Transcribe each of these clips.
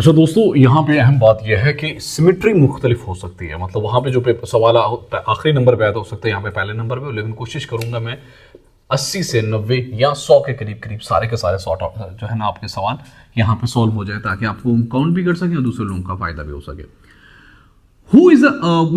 अच्छा दोस्तों, यहाँ पे अहम बात यह है कि सिमेट्री मुख्तलिफ हो सकती है। मतलब वहाँ पे जो सवाल आखिरी नंबर पे आया हो सकता है यहाँ पे पहले नंबर पे, लेकिन कोशिश करूंगा मैं 80 से 90 या 100 के करीब करीब सारे के सारे सॉर्ट आउट जो है ना आपके सवाल यहाँ पे सॉल्व हो जाए, ताकि आपको काउंट भी कर सकें और दूसरे लोगों का फायदा भी हो सके। हु इज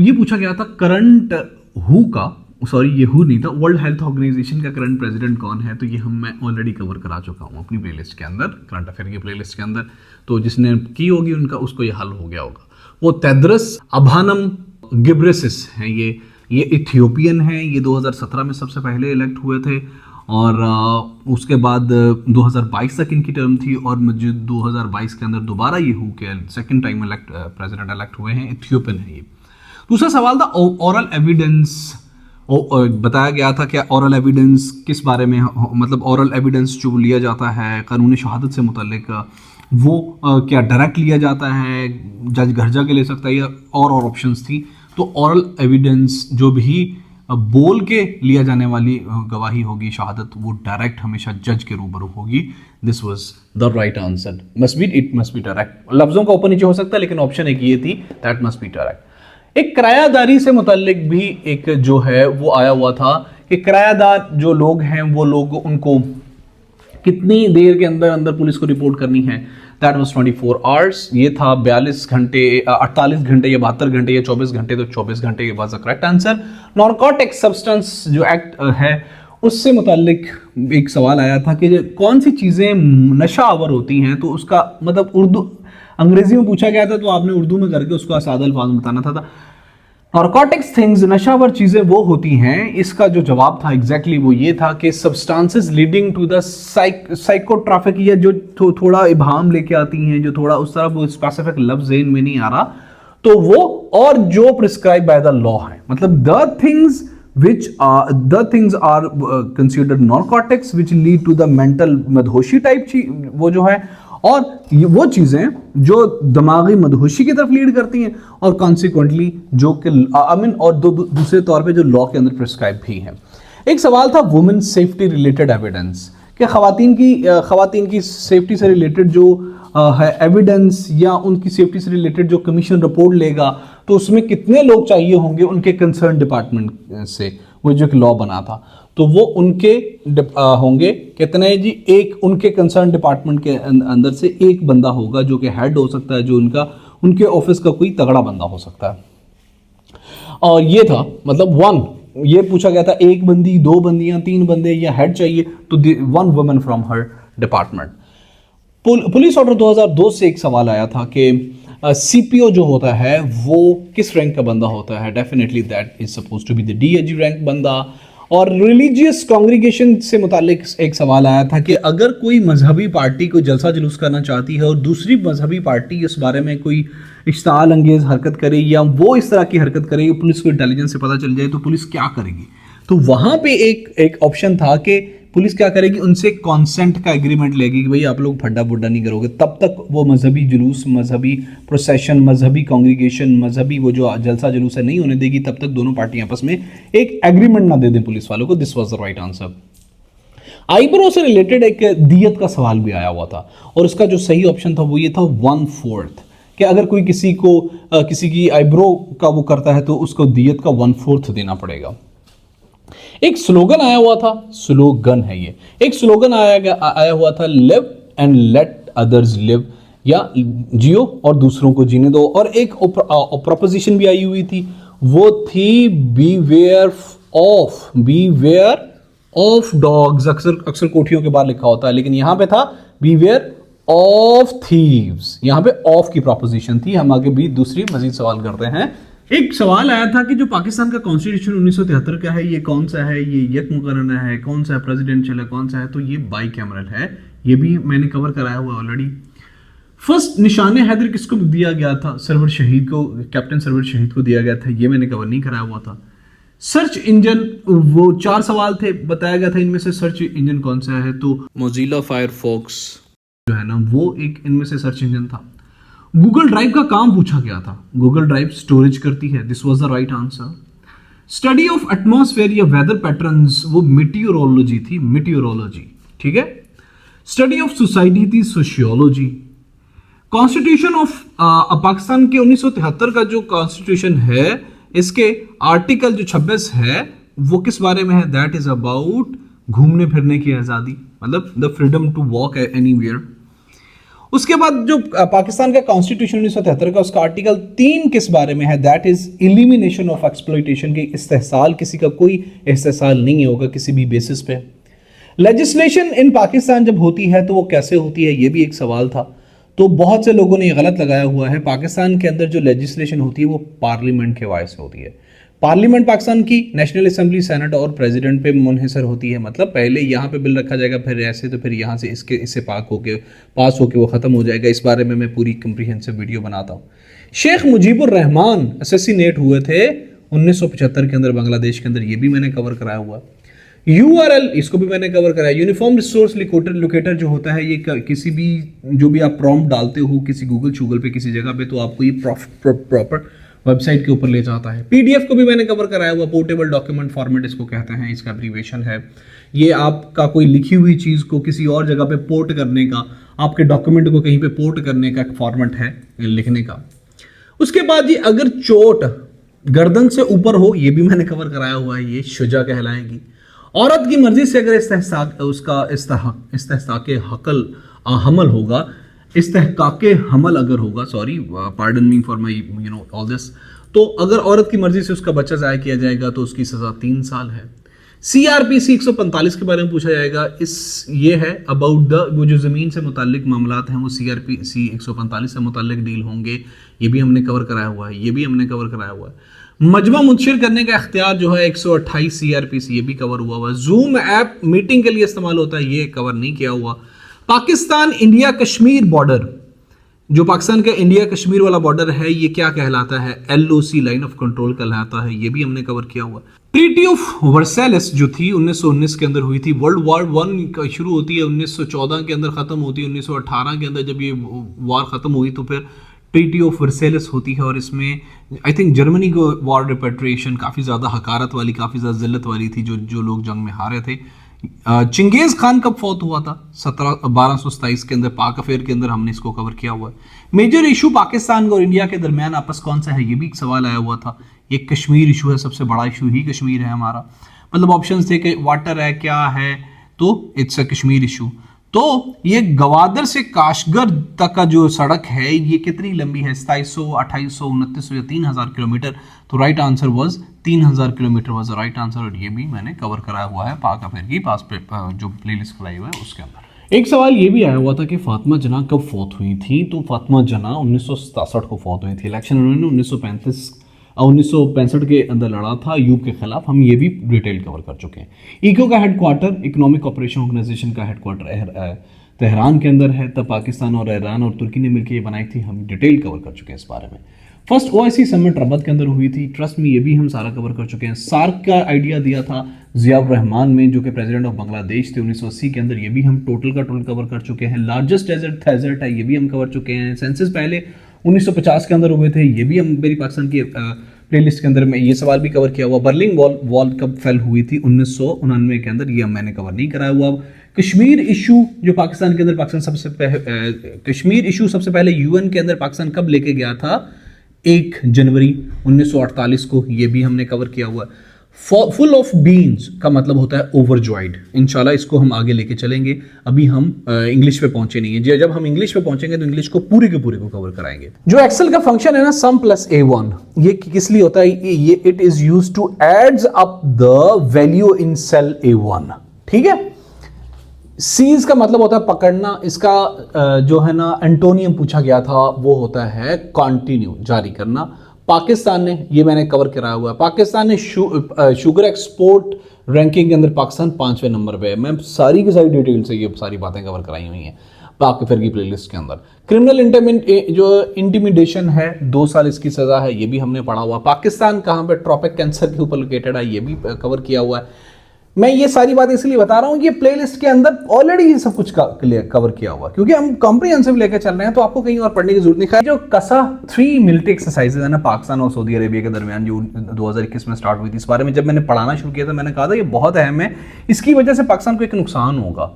ये पूछा गया था करंट हु का, सॉरी ये हु नहीं था, वर्ल्ड हेल्थ ऑर्गेनाइजेशन का करंट प्रेसिडेंट कौन है। तो ये मैं ऑलरेडी कवर करा चुका हूँ अपनी प्लेलिस्ट के अंदर, करंट अफेयर की प्लेलिस्ट के अंदर। तो जिसने की होगी उनका उसको ये हल हो गया होगा। वो तेद्रस अभानम गिब्रेसिस हैं। ये इथियोपियन हैं। ये 2017 में सबसे पहले इलेक्ट हुए थे और उसके बाद 2022 तक इनकी टर्म थी और मुझे 2022 के अंदर दोबारा ये हु के सेकेंड टाइम प्रेसिडेंट इलेक्ट हुए हैं। इथियोपियन है ये। दूसरा सवाल था ओरल एविडेंस। बताया गया था कि ओरल एविडेंस किस बारे में, मतलब ओरल एविडेंस जो लिया जाता है कानूनी शहादत से मुतल्लिक, वो क्या डायरेक्ट लिया जाता है, जज घर जाके ले सकता है, या और ऑप्शंस थी। तो ओरल एविडेंस जो भी बोल के लिया जाने वाली गवाही होगी, शहादत, वो डायरेक्ट हमेशा जज के रूबरू होगी। This was the right answer. It must be direct. लफ्जों का ऊपर नीचे हो सकता है, लेकिन ऑप्शन एक ये थी, दैट मस्ट बी डायरेक्ट। एक किरायादारी से मुतल्लिक भी एक जो है वो आया हुआ था कि किरायादार जो लोग हैं वो लोग उनको कितनी देर के अंदर अंदर पुलिस को रिपोर्ट करनी है। That was 24 hours. ये था 42 घंटे, 48 घंटे या 72 घंटे या 24 घंटे। तो 24 घंटे के बाद करेक्ट आंसर। नारकोटिक सब्सटेंस जो एक्ट है उससे मुतल्लिक एक सवाल आया था कि कौन सी चीज़ें नशा आवर होती हैं। तो उसका मतलब उर्दू अंग्रेजी में पूछा गया था, तो आपने उर्दू में करके उसको आसाद अल्फाज में बताना था। नारकोटिक्स थिंग्स, नशावर चीजें वो होती हैं। इसका जो जवाब था एग्जैक्टली वो ये था कि substances leading to the psychotropic, या जो थोड़ा इबाम लेके आती हैं, जो थोड़ा उस तरह वो स्पेसिफिक लफ्ज ज़हन में नहीं आ रहा, तो वो और जो प्रिस्क्राइब बाय द लॉ है। मतलब the things are considered narcotics which lead to the mental मदहोशी टाइप वो जो है, और वो चीजें जो दिमागी मदहोशी की तरफ लीड करती हैं, और कॉन्सिक्वेंटली जो कि और दूसरे तौर पे जो लॉ के अंदर प्रिस्क्राइब भी हैं। एक सवाल था वुमेन सेफ्टी रिलेटेड एविडेंस, कि खवातीन की सेफ्टी से रिलेटेड जो है एविडेंस या उनकी सेफ्टी से रिलेटेड जो कमीशन रिपोर्ट लेगा, तो उसमें कितने लोग चाहिए होंगे उनके कंसर्न डिपार्टमेंट से, वो जो एक लॉ बना था। तो वो उनके होंगे कितने जी, एक उनके कंसर्न डिपार्टमेंट के अंदर से एक बंदा होगा जो कि हेड हो सकता है, जो उनके ऑफिस का कोई तगड़ा बंदा हो सकता है। और ये था मतलब ये पूछा गया था, एक बंदी, दो बंदियां, तीन बंदे या हेड चाहिए, तो 1 woman from her department. Police order 2002 से एक सवाल आया था कि सीपीओ जो होता है वो किस रैंक का बंदा होता है। Definitely that is supposed to be the DIG rank बंदा। और रिलीजियस कांग्रीगेशन से मुतालिक एक सवाल आया था कि अगर कोई मजहबी पार्टी कोई जलसा जुलूस करना चाहती है और दूसरी मजहबी पार्टी इस बारे में कोई इश्ताल अंगेज हरकत करे या वो इस तरह की हरकत करे, पुलिस को इंटेलिजेंस से पता चल जाए, तो पुलिस क्या करेगी। तो वहां पे एक ऑप्शन था कि पुलिस क्या करेगी, उनसे कॉन्सेंट का एग्रीमेंट लेगी कि भाई आप लोग फड्डा बुड्डा नहीं करोगे, तब तक वो मजहबी जुलूस, मजहबी प्रोसेशन, मजहबी कांग्रीगेशन, मजहबी वो जो जलसा जुलूस है नहीं होने देगी, तब तक दोनों पार्टियां आपस में एक एग्रीमेंट ना दे दें पुलिस वालों को। This was the right answer. Eyebrow से रिलेटेड एक दियत का सवाल भी आया हुआ था, और उसका जो सही ऑप्शन था वो ये था 1/4, कि अगर कोई किसी की आईब्रो का वो करता है तो उसको दियत का 1/4 देना पड़ेगा। एक स्लोगन आया हुआ था, स्लोगन है ये, एक स्लोगन आया हुआ था, live and let others live, या जियो और दूसरों को जीने दो। और एक प्रोपोजिशन भी आई हुई थी, वो थी बीवेयर ऑफ डॉग्स। अक्सर कोठियों के बाहर लिखा होता है, लेकिन यहां पे था बीवेयर ऑफ थीव्स। यहां पे ऑफ की प्रोपोजिशन थी। हम आगे भी दूसरी मजीद सवाल करते हैं। एक सवाल आया था कि जो पाकिस्तान का कॉन्स्टिट्यूशन 1973 का है, ये कौन सा है, ये यक मुकर्रर है, कौन सा है प्रेसिडेंशियल है, कौन सा है, तो ये बाई कैमरल है। ये भी मैंने कवर कराया हुआ ऑलरेडी। फर्स्ट निशाने हैदर किसको दिया गया था, सरवर शहीद को, कैप्टन सरवर शहीद को दिया गया था, ये मैंने कवर नहीं कराया हुआ था। सर्च इंजन, वो 4 सवाल थे, बताया गया था इनमें से सर्च इंजन कौन सा है, तो मोजिला फायरफॉक्स जो है ना वो एक इनमें से सर्च इंजन था। गूगल ड्राइव का काम पूछा गया था, गूगल ड्राइव स्टोरेज करती है। This was the right answer. Study of atmosphere या वेदर पैटर्न्स, वो मीटियोरोलॉजी थी, मीटियोरोलॉजी, ठीक है। स्टडी ऑफ सोसाइटी थी सोशियोलॉजी। कॉन्स्टिट्यूशन ऑफ पाकिस्तान के 1973 का जो कॉन्स्टिट्यूशन है, इसके आर्टिकल जो 26 है वो किस बारे में है? दैट इज अबाउट घूमने फिरने की आजादी, मतलब the freedom to walk anywhere. उसके बाद जो पाकिस्तान का कॉन्स्टिट्यूशन 1973 का, उसका आर्टिकल 3 किस बारे में है? That is elimination of exploitation, के इस्तेहसाल, किसी का कोई इस्तेहसाल नहीं होगा किसी भी बेसिस पे। लेजिस्लेशन इन पाकिस्तान जब होती है तो वो कैसे होती है, ये भी एक सवाल था। तो बहुत से लोगों ने गलत लगाया हुआ है, पाकिस्तान के अंदर जो लेजिस्लेशन होती है वो पार्लियामेंट के वाइस होती है। पार्लियामेंट पाकिस्तान की नेशनल असेंबली, सेनेट और प्रेसिडेंट पे मुनहसर होती है। मतलब पहले यहाँ पे बिल रखा जाएगा, फिर ऐसे, तो फिर यहाँ से इससे पास होके वो ख़त्म हो जाएगा। इस बारे में मैं पूरी कंप्रीहेंसिव वीडियो बनाता हूँ। शेख मुजीबुर रहमान असैसिनेट हुए थे 1975 के अंदर बांग्लादेश के अंदर, ये भी मैंने कवर कराया हुआ। URL, इसको भी मैंने कवर कराया। यूनिफॉर्म रिसोर्स लोकेटर जो होता है, ये किसी भी जो भी आप प्रॉम्प्ट डालते हो किसी गूगल पे किसी जगह पे, तो आपको ये प्रॉपर वेबसाइट के ऊपर ले जाता है। PDF को भी मैंने कवर कराया हुआ, पोर्टेबल डॉक्यूमेंट फॉर्मेट इसको कहते हैं, इसका एब्रीविएशन है। ये आपका कोई लिखी हुई चीज़ को किसी और जगह पे पोर्ट करने का, आपके डॉक्यूमेंट को कहीं पे पोर्ट करने का एक फॉर्मेट है लिखने का। उसके बाद ये अगर चोट गर्दन से ऊपर हो, ये भी मैंने कवर कराया हुआ है, ये शुजा कहलाएगी। औरत की मर्जी से अगर इस्तेहकाके हमल होगा, इस्तेहकाके हमल अगर होगा, sorry pardon me for my all this, तो अगर औरत की मर्जी से उसका बच्चा ज़ाया किया जाएगा तो उसकी सज़ा 3 साल है। CRPC 145 के बारे में पूछा जाएगा। ये है अबाउट वो जो ज़मीन से मुताल्लिक मामलात हैं वो CRPC 145 से मुताल्लिक डील होंगे, ये भी हमने कवर कराया हुआ है। मजमा मुंतशिर करने का इख्तियार जो है 128 CRPC, ये भी कवर हुआ है। जूम ऐप मीटिंग के लिए इस्तेमाल होता है, ये कवर नहीं किया हुआ। पाकिस्तान इंडिया कश्मीर बॉर्डर, जो पाकिस्तान का इंडिया कश्मीर वाला बॉर्डर है, ये क्या कहलाता है? LOC, लाइन ऑफ कंट्रोल कहलाता है, ये भी हमने कवर किया हुआ। ट्रीटी ऑफ वर्सेलिस जो थी 1919 के अंदर हुई थी। वर्ल्ड वॉर 1 शुरू होती है 1914 के अंदर, ख़त्म होती है 1918 के अंदर। जब ये वॉर ख़त्म हुई तो फिर ट्रीटी ऑफ वर्सेलिस होती है, और इसमें आई थिंक जर्मनी को वॉर रिपेट्रिएशन काफ़ी ज़्यादा हकारत वाली, काफ़ी ज़्यादा जिल्लत वाली थी, जो लोग जंग में हारे थे। चिंगेज़ खान कब फौत हुआ था? 1227 के अंदर, पाक अफेयर के अंदर हमने इसको कवर किया हुआ है। मेजर इशू पाकिस्तान और इंडिया के दरमियान आपस कौन सा है, ये भी एक सवाल आया हुआ था। ये कश्मीर इशू है, सबसे बड़ा इशू ही कश्मीर है हमारा। मतलब ऑप्शंस थे कि वाटर है, क्या है, तो इट्स अ कश्मीर इशू। तो ये गवादर से काशगर तक का जो सड़क है, ये कितनी लंबी है? 2700, 2800, 2900 या 3000 किलोमीटर। तो right answer was 3000 kilometre was right answer, और ये भी मैंने कवर कराया हुआ है पाक अफेयर की पास पे जो प्लेलिस्ट बनाई हुआ है उसके अंदर। एक सवाल ये भी आया हुआ था कि फातिमा जना कब फौत हुई थी? तो फातिमा जना 1967 को फौत हुई थी। इलेक्शन उन्होंने 1965 के अंदर लड़ा था यूब के खिलाफ, हम ये भी डिटेल कवर कर चुके हैं। इको का हेडक्वार्टर, इकोनॉमिक ऑपरेशन ऑर्गेनाइजेशन का हेडक्वार्टर तेहरान के अंदर है। तब पाकिस्तान और ईरान और तुर्की ने मिलकर ये बनाई थी, हम डिटेल कवर कर चुके हैं इस बारे में। फर्स्ट OIC समिट रबत के अंदर हुई थी, ट्रस्ट में, ये भी हम सारा कवर कर चुके हैं। सार्क का आइडिया दिया था जियाउर रहमान में, जो कि प्रेसिडेंट ऑफ बांग्लादेश थे 1980 के अंदर, ये भी हम टोटल कवर कर चुके हैं। लार्जेस्ट डेजर्ट है, ये भी हम कवर चुके हैं। सेंसस पहले 1950 के अंदर हुए थे, ये भी हम मेरी पाकिस्तान की प्लेलिस्ट के अंदर में ये सवाल भी कवर किया हुआ। बर्लिन वॉल कब फेल हुई थी? 1999 के अंदर, ये मैंने कवर नहीं कराया हुआ। कश्मीर इशू जो पाकिस्तान के अंदर, कश्मीर इशू सबसे पहले UN के अंदर पाकिस्तान कब लेके गया था? 1 जनवरी 1948 को, ये भी हमने कवर किया हुआ। फुल ऑफ बीन्स का मतलब होता है ओवरजॉयड। इंशाल्लाह इसको हम आगे लेके चलेंगे, अभी हम इंग्लिश पे पहुंचे नहीं है। जब हम इंग्लिश पे पहुंचेंगे तो इंग्लिश को पूरे के पूरे को कवर कराएंगे। जो एक्सेल का फंक्शन है ना, सम प्लस A1, ये किस लिए होता है? ये it is used to adds up the value in cell A1, ठीक है। सीज का मतलब होता है पकड़ना, इसका जो है ना एंटोनियम पूछा गया था, वो होता है कंटिन्यू, जारी करना। पाकिस्तान ने, ये मैंने कवर कराया हुआ है, पाकिस्तान ने शुगर एक्सपोर्ट रैंकिंग के अंदर पाकिस्तान 5वें नंबर पे है। मैं सारी की सारी डिटेल से ये सारी बातें कवर कराई हुई हैं पाक अफेयर की प्लेलिस्ट के अंदर। क्रिमिनल जो इंटिमिडेशन है, 2 साल इसकी सजा है, ये भी हमने पढ़ा हुआ। पाकिस्तान कहाँ पे ट्रॉपिक कैंसर के ऊपर लोकेटेड है, ये भी कवर किया हुआ है। मैं ये सारी बातें इसलिए बता रहा हूँ, ये प्लेलिस्ट के अंदर ऑलरेडी ये सब कुछ कवर किया हुआ, क्योंकि हम कॉम्प्रिहेंसिव लेकर चल रहे हैं, तो आपको कहीं और पढ़ने की जरूरत नहीं है। जो कसा 3 मिलिट्री एक्सरसाइजेज है ना पाकिस्तान और सऊदी अरेबिया के दरमियान, जो 2021 में स्टार्ट हुई थी, इस बारे में जब मैंने पढ़ाना शुरू किया था मैंने कहा था ये बहुत अहम है, इसकी वजह से पाकिस्तान को एक नुकसान होगा।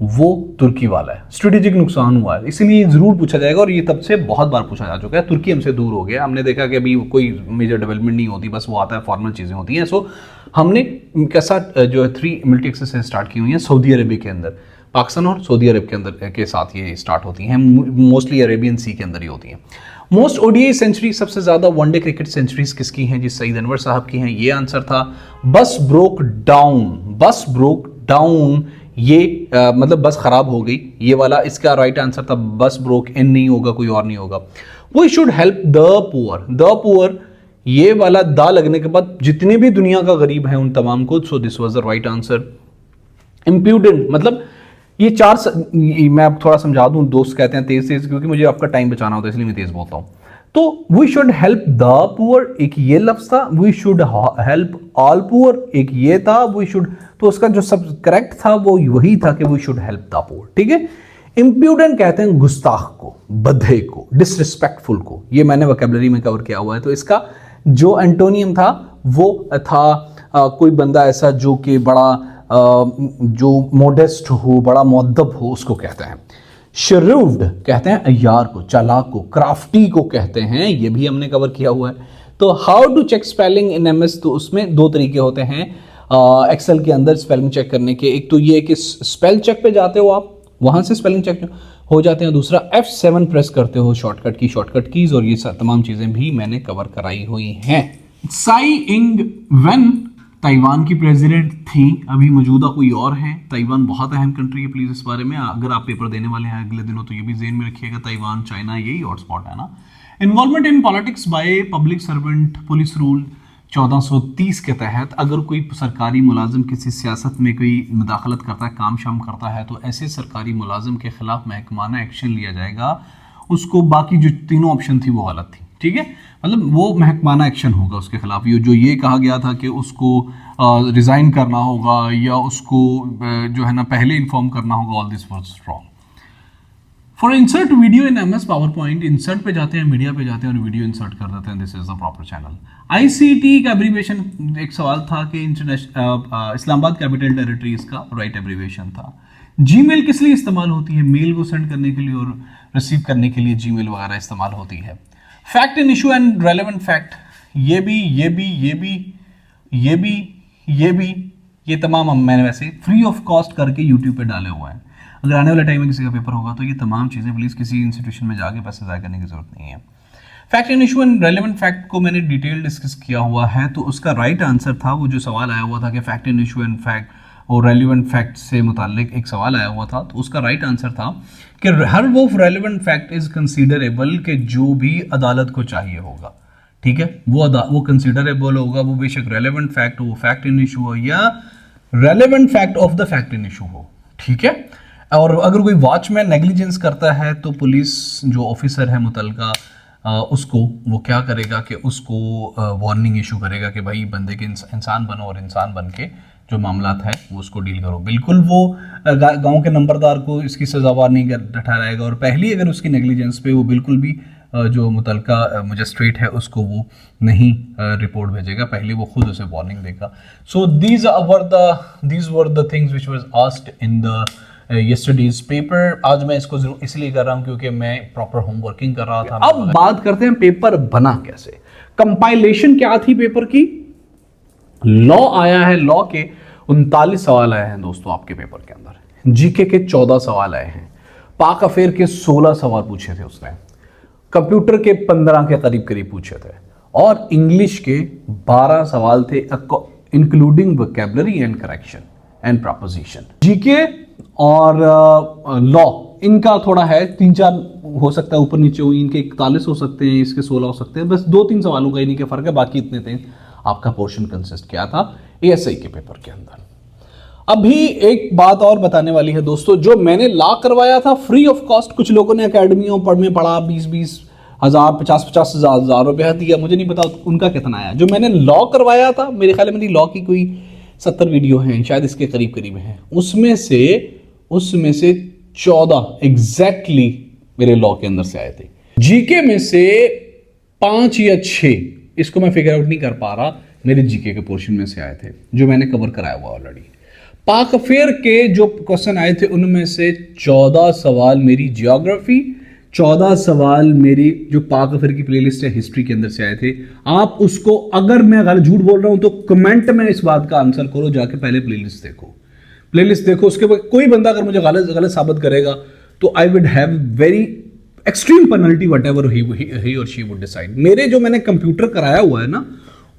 वो तुर्की वाला है। स्ट्रेटेजिक नुकसान हुआ है, इसीलिए जरूर पूछा जाएगा, और ये तब से बहुत बार पूछा जा चुका है। तुर्की हमसे दूर हो गया, हमने देखा कि अभी कोई मेजर डेवलपमेंट नहीं होती, बस वो आता है फॉर्मल चीज़ें होती हैं। सो हमने कैसा जो है 3 मिलिट्री एक्सरसाइज स्टार्ट की हुई हैं सऊदी अरबिया के अंदर, पाकिस्तान और सऊदी अरब के अंदर के साथ ये स्टार्ट होती हैं, मोस्टली अरेबियन सी के अंदर ही होती हैं। मोस्ट ओडीआई सेंचुरी, सबसे ज़्यादा वनडे क्रिकेट सेंचुरीज किसकी हैं? जी सईद अनवर साहब की हैं, ये आंसर था। बस ब्रोक डाउन, ये मतलब बस खराब हो गई, ये वाला इसका राइट आंसर था। बस ब्रोक इन नहीं होगा, कोई और नहीं होगा। We should help the poor, ये वाला दा लगने के बाद जितने भी दुनिया का गरीब है उन तमाम को, so this was the right answer. Impudent मतलब ये मैं अब थोड़ा समझा दूं, दोस्त कहते हैं तेज क्योंकि मुझे आपका टाइम बचाना होता है इसलिए मैं तेज बोलता हूं। तो we should help the poor, एक ये लफ्ज था। We should help all poor, एक ये था। वी शुड, तो उसका जो सब करेक्ट था वो वही था कि we should help the poor, ठीक है। इम्प्यूडेंट कहते हैं गुस्ताख को, बधे को, डिसरिस्पेक्टफुल को, ये मैंने वोकैबुलरी में कवर किया हुआ है। तो इसका जो एंटोनियम था वो था कोई बंदा ऐसा जो कि बड़ा जो मोडेस्ट हो, बड़ा मुअद्दब हो, उसको कहते हैं। शर्यूव्ड कहते हैं अय्यार को, चालाक को। क्राफ्टी को कहते हैं, ये भी हमने कवर किया हुआ है। तो how to check spelling in MS, तो उसमें 2 तरीके होते हैं एक्सेल के अंदर स्पेलिंग चेक करने के। एक तो ये कि स्पेल चेक पे जाते हो आप, वहां से स्पेलिंग चेक हो जाते हैं। दूसरा F7 प्रेस करते हो, शॉर्टकट कीज, और ये तमाम चीजें भी मैंने कवर कराई हुई हैं। साई इंग वेन ताइवान की प्रेसिडेंट थी, अभी मौजूदा कोई और है। ताइवान बहुत अहम कंट्री है, प्लीज इस बारे में अगर आप पेपर देने वाले हैं अगले दिनों तो ये भी ज़हन में रखिएगा। ताइवान, चाइना, यही हॉटस्पॉट है ना। Involvement in politics by public servant, police rule 1430 के तहत अगर कोई सरकारी मुलाजिम किसी सियासत में कोई मुदाखलत करता है, काम शाम करता है, तो ऐसे सरकारी मुलाजिम के खिलाफ महकमाना एक्शन लिया जाएगा। उसको बाकी जो तीनों ऑप्शन थी वो गलत थी, ठीक है। मतलब वो महकमाना एक्शन होगा उसके खिलाफ। ये कहा गया था कि उसको रिजाइन करना होगा या उसको जो है ना पहले इन्फॉर्म करना होगा, all this was wrong. For insert video in MS power point, insert पे जाते हैं, मीडिया पे जाते हैं और वीडियो इंसर्ट कर देते हैं। This is the proper channel. ICT का एब्रीविएशन, एक सवाल था कि इंटरनेशनल इस्लामाबाद कैपिटल टेरिटरी, इसका राइट एब्रीविएशन था। जीमेल किस लिए इस्तेमाल होती है? मेल को सेंड करने के लिए और रिसीव करने के लिए जीमेल वगैरह इस्तेमाल होती है। Fact in issue and relevant fact, ये तमाम मैंने वैसे फ्री ऑफ कॉस्ट करके यूट्यूब पे डाले हुए हैं। अगर आने वाले टाइम में किसी का पेपर होगा तो ये तमाम चीज़ें प्लीज़ किसी इंस्टीट्यूशन में जाके पैसे ज़ाया करने की जरूरत नहीं है। Fact in issue and relevant fact को मैंने डिटेल डिस्कस किया हुआ है। तो उसका राइट आंसर था, वो जो सवाल आया हुआ था कि fact in issue and fact और रेलिवेंट फैक्ट से मुताल्लिक एक सवाल आया हुआ था, तो उसका राइट आंसर था कि हर वो रेलिवेंट फैक्ट इज कंसीडरेबल के जो भी अदालत को चाहिए होगा, ठीक है। वो कंसीडरेबल होगा, वो बेशक रेलिवेंट फैक्ट हो, फैक्ट इन इशू हो या relevant fact of the fact in issue हो, ठीक है। और अगर कोई वॉचमैन नेग्लिजेंस करता है तो पुलिस जो ऑफिसर है मुतलका उसको वो क्या करेगा कि उसको वार्निंग इशू करेगा कि भाई बंदे के इंसान बनो और इंसान बन के जो मामलात है वो उसको डील करो। बिल्कुल वो गांव के नंबरदार को इसकी सजावार नहीं ठहराएगा और पहली अगर उसकी नेग्लिजेंस पे वो बिल्कुल भी जो मुतलका मजिस्ट्रेट है उसको वो नहीं रिपोर्ट भेजेगा, पहले वो खुद उसे वार्निंग देगा। So these were the things which was asked in the yesterday's paper. आज मैं इसको जरूर इसलिए कर रहा हूं क्योंकि मैं प्रॉपर होमवर्किंग कर रहा था। अब बात करते हैं पेपर बना कैसे। कंपाइलेशन क्या थी पेपर की? लॉ आया है, लॉ के 39 सवाल आए हैं दोस्तों आपके पेपर के अंदर। जीके के 14 सवाल आए हैं, पाक अफेयर के 16 सवाल पूछे थे उसने, कंप्यूटर के 15 के करीब पूछे थे और इंग्लिश के 12 सवाल थे including vocabulary and correction and preposition. GK और लॉ इनका थोड़ा है 3-4 हो सकता है ऊपर नीचे हो, इनके 41 हो सकते हैं, इसके 16 हो सकते हैं, बस 2-3 सवालों का इन्हीं के फर्क है, बाकी इतने थे। आपका पोर्शन कंसिस्ट किया था एएसआई के पेपर के अंदर। अभी एक बात और बताने वाली है दोस्तों, जो मैंने लॉ करवाया था फ्री ऑफ कॉस्ट, कुछ लोगों ने अकेडमियों में पढ़ा 20-20 हज़ार 50-50 हज़ार रुपया दिया, मुझे नहीं पता उनका कितना आया। जो मैंने लॉ करवाया था, मेरे ख्याल में मेरी लॉ की कोई 70 वीडियो हैं, शायद इसके करीब हैं, उसमें से 14 एग्जैक्टली मेरे लॉ के अंदर से आए थे। जीके में से 5 या 6, इसको मैं फिगर आउट नहीं कर पा रहा, मेरे जीके के पोर्शन में से आए थे जो मैंने कवर कराया हुआ ऑलरेडी। पाक अफेयर के जो क्वेश्चन आए थे उनमें से 14 सवाल मेरी जियोग्राफी, 14 सवाल मेरी जो पाक अफेयर की प्लेलिस्ट है हिस्ट्री के अंदर से आए थे। आप उसको, अगर मैं गलत झूठ बोल रहा हूं तो कमेंट में इस बात का आंसर करो, जाके पहले प्लेलिस्ट देखो, प्लेलिस्ट देखो। उसके बाद कोई बंदा अगर मुझे गलत गलत साबित करेगा तो I would have very extreme penalty what ever he और शी वुड डिसाइड। मेरे जो मैंने कंप्यूटर कराया हुआ है ना,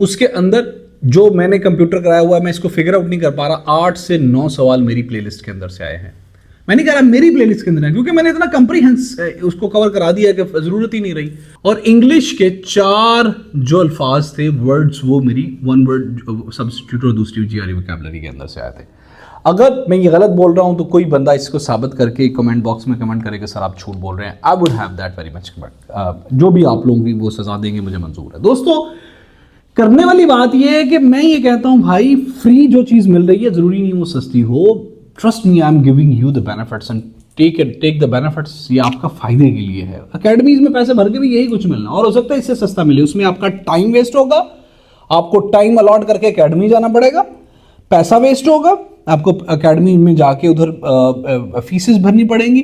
उसके अंदर जो मैंने कंप्यूटर कराया हुआ है, मैं इसको फिगर आउट नहीं कर पा रहा, 8 से 9 सवाल मेरी प्लेलिस्ट के अंदर से आए हैं। मैं नहीं कह रहा मेरी प्लेलिस्ट के अंदर है, क्योंकि मैंने इतना कंप्रीहेंस उसको कवर करा दिया कि जरूरत ही नहीं रही। और इंग्लिश के 4 जो अल्फाज थे, वर्ड्स, वो मेरी वन वर्ड सब्स्टिट्यूट और दूसरी जीआरई वोकैबुलरी के अंदर से आए थे। अगर मैं ये गलत बोल रहा हूं तो कोई बंदा इसको साबित करके कमेंट बॉक्स में कमेंट करेगा सर आप झूठ बोल रहे हैं, I would have that very much, but जो भी आप लोगों की वो सजा देंगे मुझे मंजूर है। दोस्तों, करने वाली बात यह है कि मैं ये कहता हूं भाई, फ्री जो चीज मिल रही है जरूरी नहीं वो सस्ती हो। Trust me, I am giving you the benefits and take the benefits. ये आपका फायदे के लिए है। अकेडमीज में पैसे भर के भी यही कुछ मिलना, और हो सकता है इससे सस्ता मिले। उसमें आपका टाइम वेस्ट होगा, आपको टाइम अलॉट करके अकेडमी जाना पड़ेगा, पैसा वेस्ट होगा, आपको अकेडमी में जाके उधर फीसेस भरनी पड़ेंगी,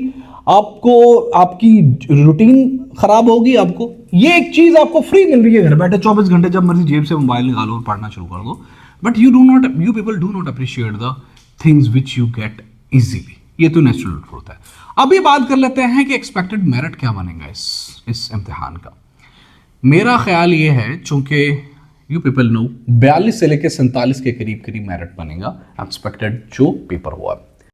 आपको आपकी रूटीन खराब होगी। आपको ये एक चीज आपको फ्री मिल रही है घर बैठे, 24 घंटे जब मर्जी जेब से मोबाइल निकालो और पढ़ना शुरू कर दो। But you people do not appreciate the things which you get easily. ये तो नेचुरल ट्रूथ है। अब ये बात कर लेते हैं कि एक्सपेक्टेड मेरिट क्या बनेगा इस इम्तिहान का। मेरा ख्याल ये है, चूंकि यू पीपल नो 42 से लेकर 47 के करीब मेरिट बनेगा एक्सपेक्टेड जो पेपर हुआ।